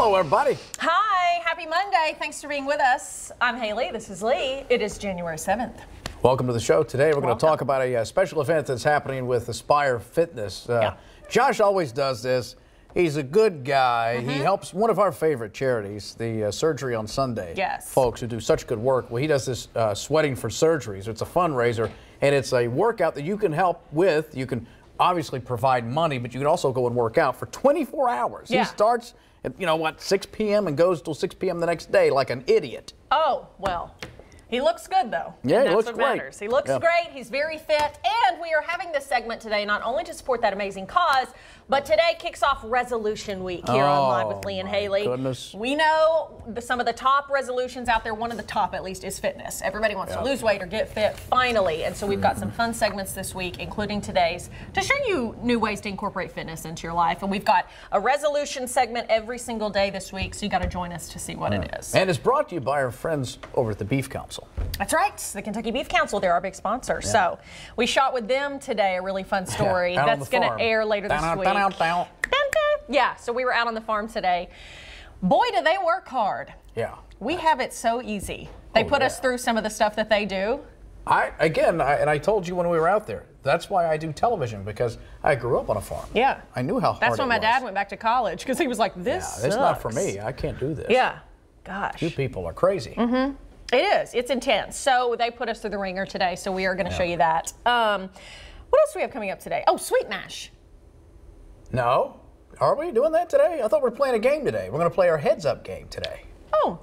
Hello, everybody. Hi, happy Monday. Thanks for being with us. I'm Hayley. This is Lee. It is January 7th. Welcome to the show. Today we're going to talk about a special event that's happening with Aspire Fitness. Josh always does this. He's a good guy. He helps one of our favorite charities, the Surgery on Sunday. Yes. Folks who do such good work. Well, he does this Sweating for Surgeries. It's a fundraiser, and it's a workout that you can help with. You can obviously provide money, but you can also go and work out for 24 hours. Yeah. He starts at, 6 p.m. and goes till 6 p.m. the next day like an idiot. Oh, well. He looks good, though. Yeah, and he looks what great. Matters. He looks great. He's very fit. And we are having this segment today not only to support that amazing cause, but today kicks off Resolution Week here on Live with Lee and Hayley. Goodness. We know some of the top resolutions out there, one of the top at least, is fitness. Everybody wants to lose weight or get fit, finally. And so we've got some fun segments this week, including today's, to show you new ways to incorporate fitness into your life. And we've got a resolution segment every single day this week, so you got to join us to see what it is. And it's brought to you by our friends over at the Beef Council. That's right, the Kentucky Beef Council, they're our big sponsor. Yeah. So we shot with them today, a really fun story that's going to air later this week. Yeah, so we were out on the farm today. Boy, do they work hard. Yeah. We have it so easy. They put us through some of the stuff that they do. I told you when we were out there, that's why I do television, because I grew up on a farm. Yeah. I knew how hard it was. That's when my dad went back to college, because he was like, this sucks. It's not for me. I can't do this. Yeah. Gosh. You people are crazy. It is. It's intense. So they put us through the ringer today, so we are going to show you that. What else do we have coming up today? Oh, Sweet Mash. No. Are we doing that today? I thought we were playing a game today. We're going to play our heads up game today. Oh.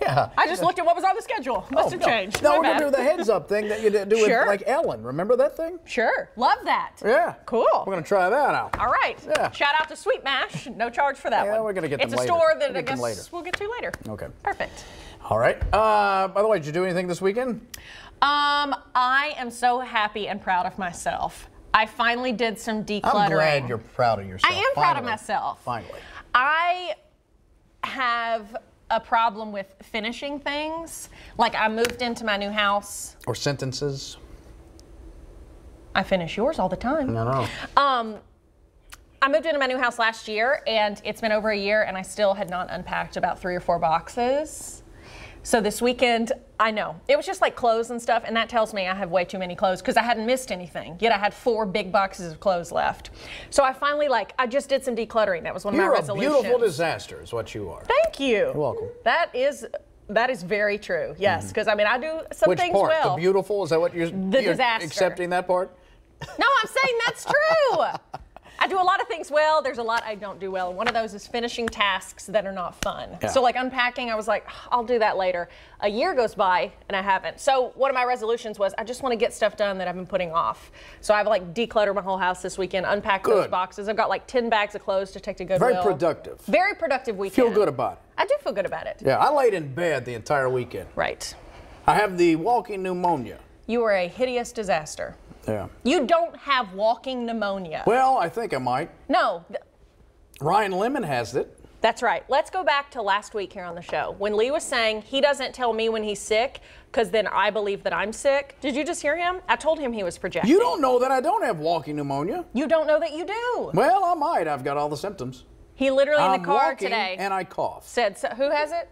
Yeah. I just looked at what was on the schedule. Must have changed. No, we're going to do the heads up thing that you do with like Ellen. Remember that thing? Sure. Love that. Yeah. Cool. We're going to try that out. All right. Yeah. Shout out to Sweet Mash. No charge for that one. Yeah, we're going to get them later. It's a store that I guess we'll get to later. Okay. Perfect. All right. By the way, did you do anything this weekend? I am so happy and proud of myself. I finally did some decluttering. I'm glad you're proud of yourself. I am proud of myself. Finally. I have a problem with finishing things. Like I moved into my new house. Or sentences. I finish yours all the time. No. I moved into my new house last year, and it's been over a year, and I still had not unpacked about 3 or 4 boxes. So this weekend, I know, it was just like clothes and stuff, and that tells me I have way too many clothes because I hadn't missed anything. Yet I had 4 big boxes of clothes left. So I finally, I just did some decluttering. That was one of my resolutions. You're a beautiful disaster is what you are. Thank you. You're welcome. That is very true, yes, because I mean, I do some Which things part? well. The beautiful, is that what you're disaster. Accepting that part? No, I'm saying that's true. I do a lot of things well. There's a lot I don't do well. One of those is finishing tasks that are not fun. Yeah. So like unpacking, I was like, I'll do that later. A year goes by and I haven't. So one of my resolutions was I just want to get stuff done that I've been putting off. So I've decluttered my whole house this weekend, unpacked those boxes. I've got 10 bags of clothes to take to Goodwill. Very productive. Very productive weekend. Feel good about it. I do feel good about it. Yeah, I laid in bed the entire weekend. Right. I have the walking pneumonia. You are a hideous disaster. Yeah. You don't have walking pneumonia. Well, I think I might. No. Ryan Lemon has it. That's right. Let's go back to last week here on the show when Lee was saying he doesn't tell me when he's sick because then I believe that I'm sick. Did you just hear him? I told him he was projecting. You don't know that I don't have walking pneumonia. You don't know that you do. Well, I might. I've got all the symptoms. He literally in the car walking today and I cough. said, who has it?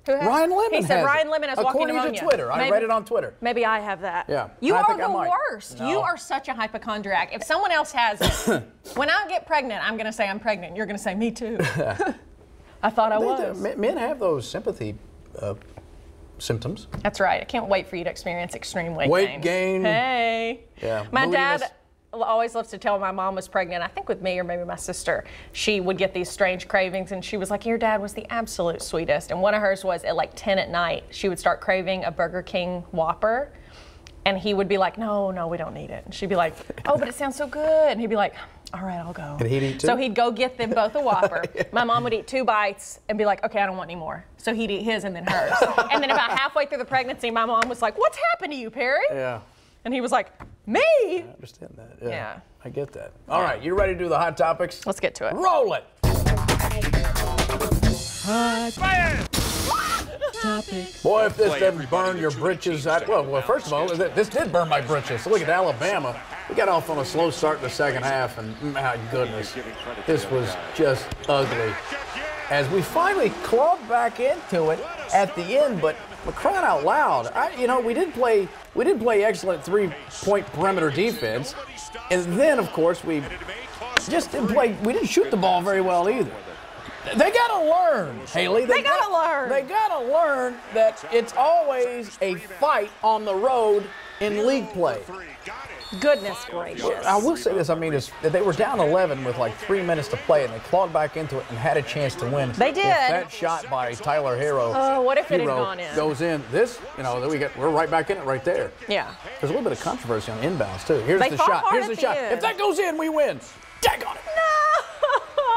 Who has Ryan Lemon He said has Ryan it. Lemon has walking pneumonia. According to Twitter. I read it on Twitter. Maybe I have that. Yeah. You I are think the I might. worst. No. You are such a hypochondriac. If someone else has it, when I get pregnant, I'm going to say I'm pregnant. You're going to say me too. I thought I was. Men have those sympathy symptoms. That's right. I can't wait for you to experience extreme weight gain. Weight gain. Hey. Yeah. My moodiness. dad always loves to tell my mom was pregnant, I think with me or maybe my sister, she would get these strange cravings and she was like, your dad was the absolute sweetest. And one of hers was at 10 at night, she would start craving a Burger King Whopper. And he would be like, no, we don't need it. And she'd be like, oh, but it sounds so good. And he'd be like, all right, I'll go. And he'd eat too? So he'd go get them both a Whopper. Yeah. My mom would eat 2 bites and be like, okay, I don't want any more. So he'd eat his and then hers. And then about halfway through the pregnancy, my mom was like, what's happened to you, Perry? Yeah. And he was like, me? I understand that. Yeah. I get that. All right, you ready to do the hot topics? Let's get to it. Roll it. Hot topics. Boy, if this doesn't burn your britches out. Well, first of all, this did burn my britches. So look at Alabama. We got off on a slow start in the second half, and my goodness, this was just ugly. as we finally clawed back into it at the end. But crying out loud, we did play excellent three-point perimeter defense, and then of course we just didn't play. We didn't shoot the ball very well either. They got to learn, Hayley. They got to learn. They got to learn that it's always a fight on the road in league play. Goodness gracious. I will say this. I mean, they were down 11 with like 3 minutes to play, and they clawed back into it and had a chance to win. They did. If that shot by Tyler Hero, what if it had gone in? Goes in. We're right back in it right there. Yeah. There's a little bit of controversy on inbounds too. Here's the shot. Here's the shot. If that goes in, we win. Dag on it. No.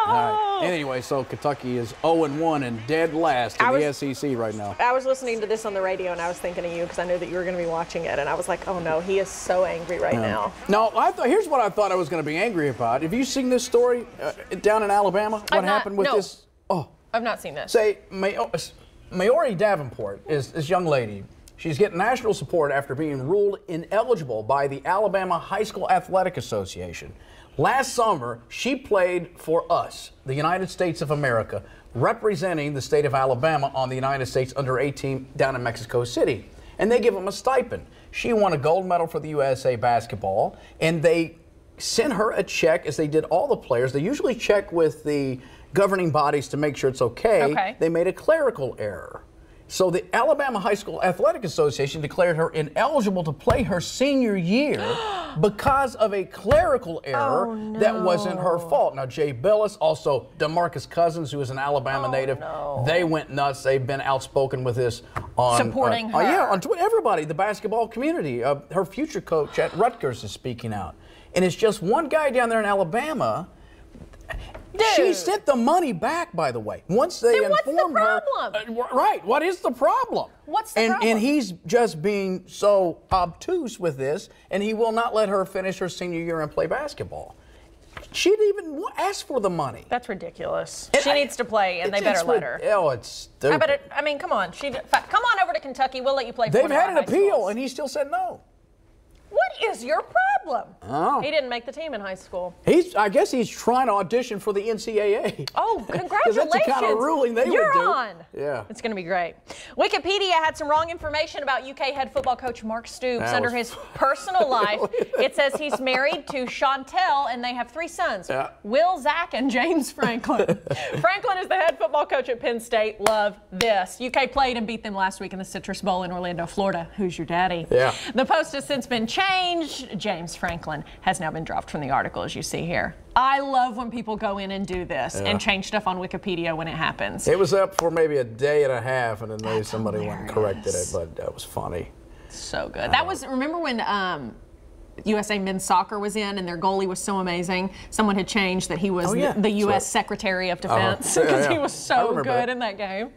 All right. Anyway, so Kentucky is 0-1 and dead last in the SEC right now. I was listening to this on the radio, and I was thinking of you because I knew that you were going to be watching it, and I was like, oh no, he is so angry right now. No, here's what I thought I was going to be angry about. Have you seen this story down in Alabama? What happened with this? Oh, I've not seen this. Say, Maori Davenport is this young lady. She's getting national support after being ruled ineligible by the Alabama High School Athletic Association. Last summer, she played for us, the United States of America, representing the state of Alabama on the United States under-18 team down in Mexico City. And they give them a stipend. She won a gold medal for the USA basketball, and they sent her a check, as they did all the players. They usually check with the governing bodies to make sure it's okay. They made a clerical error. So the Alabama High School Athletic Association declared her ineligible to play her senior year because of a clerical error that wasn't her fault. Now, Jay Billis, also DeMarcus Cousins, who is an Alabama native, they went nuts. They've been outspoken with this on supporting her. Yeah, on Twitter. Everybody, the basketball community. Her future coach at Rutgers is speaking out. And it's just one guy down there in Alabama. Dude. She sent the money back, by the way. Once they informed her. Right. What is the problem? What's the problem? And he's just being so obtuse with this, and he will not let her finish her senior year and play basketball. She didn't even ask for the money. That's ridiculous. She needs to play, and they better let her. Oh, it's stupid. I mean, come on. Come on over to Kentucky. We'll let you play. They've had an appeal, and he still said no. What is your problem? Oh. He didn't make the team in high school. I guess he's trying to audition for the NCAA. Oh, congratulations. Because that's the kind of ruling they would do. You're on. Yeah. It's going to be great. Wikipedia had some wrong information about UK head football coach Mark Stoops under his personal life. It says he's married to Chantel, and they have 3 sons, Will, Zach, and James Franklin. Franklin is the head football coach at Penn State. Love this. UK played and beat them last week in the Citrus Bowl in Orlando, Florida. Who's your daddy? Yeah. The post has since been changed. James Franklin has now been dropped from the article, as you see here. I love when people go in and do this and change stuff on Wikipedia when it happens. It was up for maybe a day and a half, and then somebody went and corrected it, but that was funny. So good. That was, remember when USA men's soccer was in and their goalie was so amazing? Someone had changed that he was the U.S. Secretary of Defense because he was so good in that game.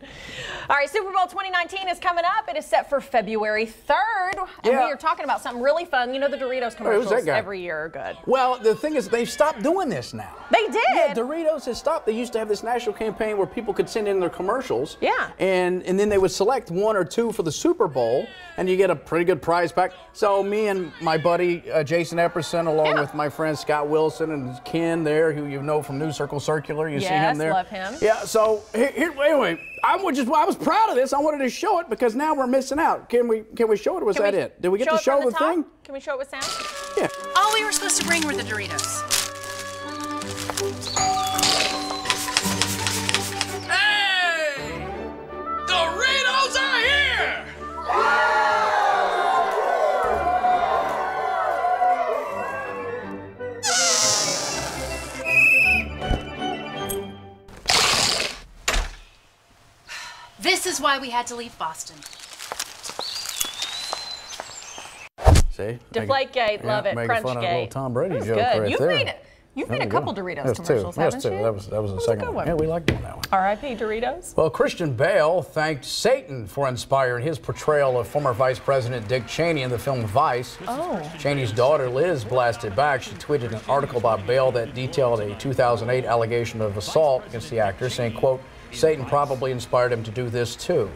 All right, Super Bowl 2019 is coming up. It is set for February 3rd. And we are talking about something really fun. You know, the Doritos commercials every year are good. Well, the thing is, they've stopped doing this now. They did? Yeah, Doritos has stopped. They used to have this national campaign where people could send in their commercials. Yeah. And then they would select 1 or 2 for the Super Bowl, and you get a pretty good prize pack. So me and my buddy Jason Epperson, along with my friend Scott Wilson and Ken there, who you know from New Circle Circular. You see him there. Love him. Yeah, so anyway, I was proud of this. I wanted to show it because now we're missing out. Can we show it, or was that it? Did we get to show the thing? Can we show it with sound? Yeah. All we were supposed to bring were the Doritos. Hey! Doritos are here! This is why we had to leave Boston. See? Deflategate, love it. Making fun of a little Tom Brady joke right there. You've made a couple Doritos commercials, haven't you? That was the second one. Yeah, we like doing that one. R.I.P. Doritos. Well, Christian Bale thanked Satan for inspiring his portrayal of former Vice President Dick Cheney in the film Vice. Oh. Cheney's daughter, Liz, blasted back. She tweeted an article about Bale that detailed a 2008 allegation of assault against the actor, saying, quote, Satan probably inspired him to do this too.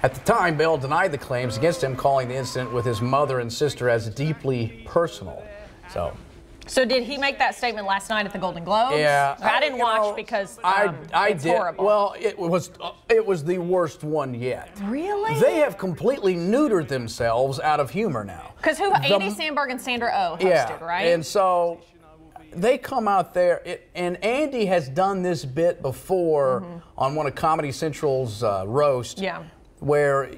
At the time, Bale denied the claims against him, calling the incident with his mother and sister as deeply personal. So, So did he make that statement last night at the Golden Globes? Yeah. I didn't watch because I it's did. horrible. Well, it was the worst one yet. Really? They have completely neutered themselves out of humor now. Because Andy Samberg and Sandra Oh hosted, right? And so they come out there, and Andy has done this bit before on one of Comedy Central's roast, where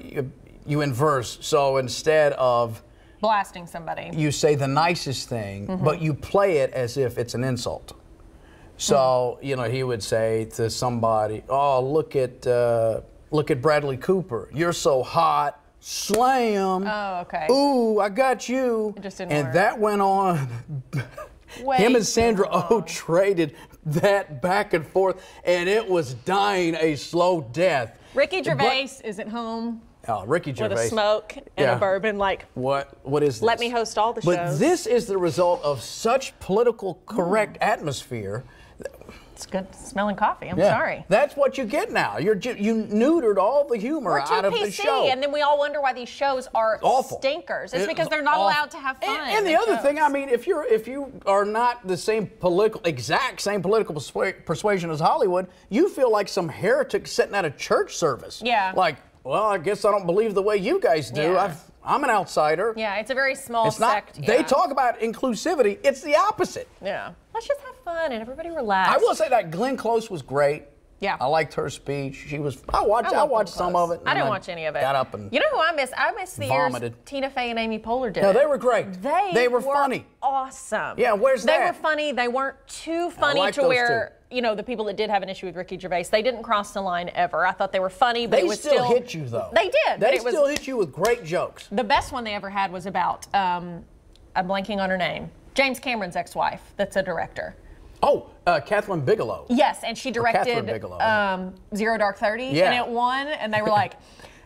you inverse. So instead of blasting somebody, you say the nicest thing, but you play it as if it's an insult. So you know, he would say to somebody, "Oh, look at Bradley Cooper. You're so hot. Slam. Oh, okay. Ooh, I got you." It just didn't and work. that went on. Him and Sandra Oh traded that back and forth, and it was dying a slow death. Ricky Gervais is at home. Oh, Ricky Gervais. With a smoke and a bourbon, like, what is this? Let me host all the shows. But this is the result of such political correct atmosphere. It's good smelling coffee. I'm sorry. That's what you get now. You neutered all the humor out of the show. And then we all wonder why these shows are awful. Stinkers. It's because they're not allowed to have fun. And the other thing, I mean, if you are not the same exact same political persuasion as Hollywood, you feel like some heretic sitting at a church service. Yeah. Like, well, I guess I don't believe the way you guys do. Yeah. I'm an outsider. Yeah, it's a very small it's not, sect. They talk about inclusivity. It's the opposite. Yeah. Let's just have fun and everybody relax. I will say that Glenn Close was great. Yeah. I liked her speech. She was. I watched some of it. I didn't watch any of it. Got up and you know who I miss? I miss the vomited. years Tina Fey and Amy Poehler did. No, they were great. They were funny. Awesome. Yeah, where's that? They were funny. They weren't too funny to where, you know, the people that did have an issue with Ricky Gervais, they didn't cross the line ever. I thought they were funny, but they it was still hit you though. They did. They still hit you with great jokes. The best one they ever had was about, I'm blanking on her name, James Cameron's ex-wife. That's a director. Oh, Catherine Bigelow. Yes, and she directed Zero Dark 30, and it won. And they were like,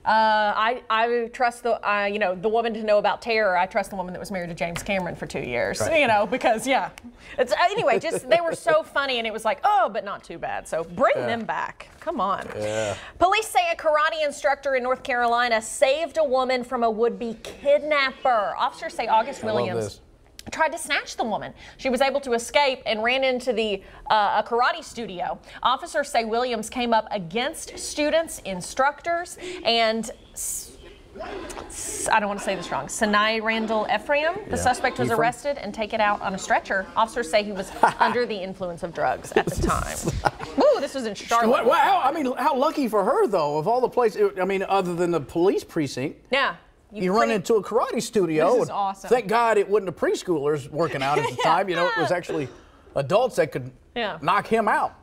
I trust the woman to know about terror. I trust the woman that was married to James Cameron for 2 years. Right. You know, because it's anyway. Just they were so funny, and it was like, oh, but not too bad. So bring them back. Come on. Yeah. Police say a karate instructor in North Carolina saved a woman from a would-be kidnapper. Officers say August Williams tried to snatch the woman. She was able to escape and ran into a karate studio. Officers say Williams came up against students, instructors, and I don't want to say this wrong, Sinai Randall Ephraim. The suspect was arrested and taken out on a stretcher. Officers say he was under the influence of drugs at the time. Ooh, this was in Charlotte. Wow, I mean, how lucky for her, though, of all the places, I mean, other than the police precinct. Yeah. You run into a karate studio. This is awesome. Thank God it wasn't the preschoolers working out at the time. You know, it was actually adults that could knock him out.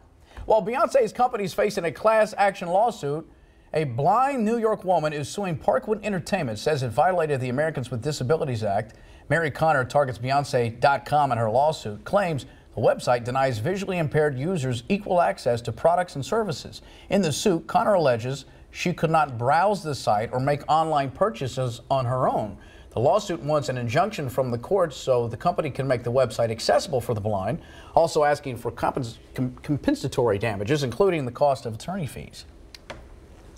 While Beyonce's company is facing a class action lawsuit, a blind New York woman is suing Parkwood Entertainment, says it violated the Americans with Disabilities Act. Mary Connor targets Beyonce.com in her lawsuit, claims the website denies visually impaired users equal access to products and services. In the suit, Connor alleges she could not browse the site or make online purchases on her own. The lawsuit wants an injunction from the courts so the company can make the website accessible for the blind, also asking for compensatory damages, including the cost of attorney fees.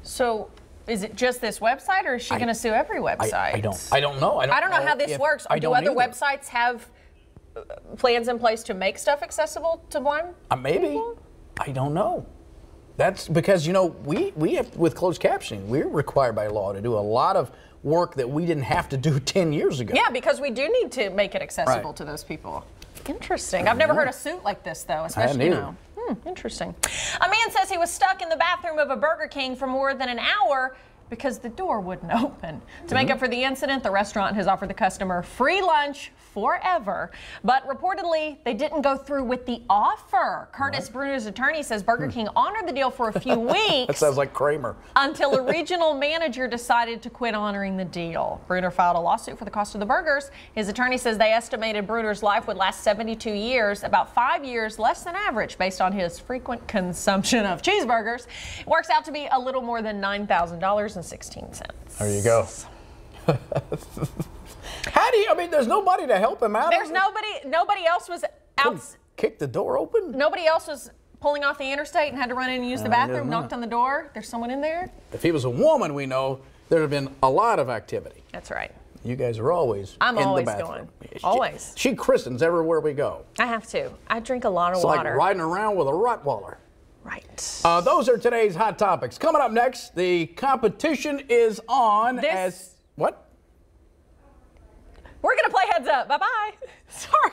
So is it just this website, or is she going to sue every website? I don't know. I don't know how this works. Do other websites have plans in place to make stuff accessible to blind maybe people? I don't know. That's because, you know, we have, with closed captioning, we're required by law to do a lot of work that we didn't have to do 10 years ago. Yeah, because we do need to make it accessible to those people. Interesting. I've never heard a suit like this, though, especially, you know. Interesting. A man says he was stuck in the bathroom of a Burger King for more than an hour because the door wouldn't open. To make up for the incident, the restaurant has offered the customer free lunch forever, but reportedly they didn't go through with the offer. Curtis Bruner's attorney says Burger King honored the deal for a few weeks. That sounds like Kramer. Until a regional manager decided to quit honoring the deal. Bruner filed a lawsuit for the cost of the burgers. His attorney says they estimated Bruner's life would last 72 years, about 5 years less than average based on his frequent consumption of cheeseburgers. It works out to be a little more than $9,000.16. There you go. How do you, I mean, there's nobody to help him out? There's nobody else was out. Kick the door open? Nobody else was pulling off the interstate and had to run in and use the bathroom, knocked on the door. There's someone in there. If he was a woman, we know there would have been a lot of activity. That's right. You guys are always I'm in always the bathroom. going. Always. She christens everywhere we go. I have to. I drink a lot of It's water. like riding around with a Rottweiler. Right. Those are today's hot topics. Coming up next, the competition is on as what? We're going to play Heads Up. Bye-bye. Sorry.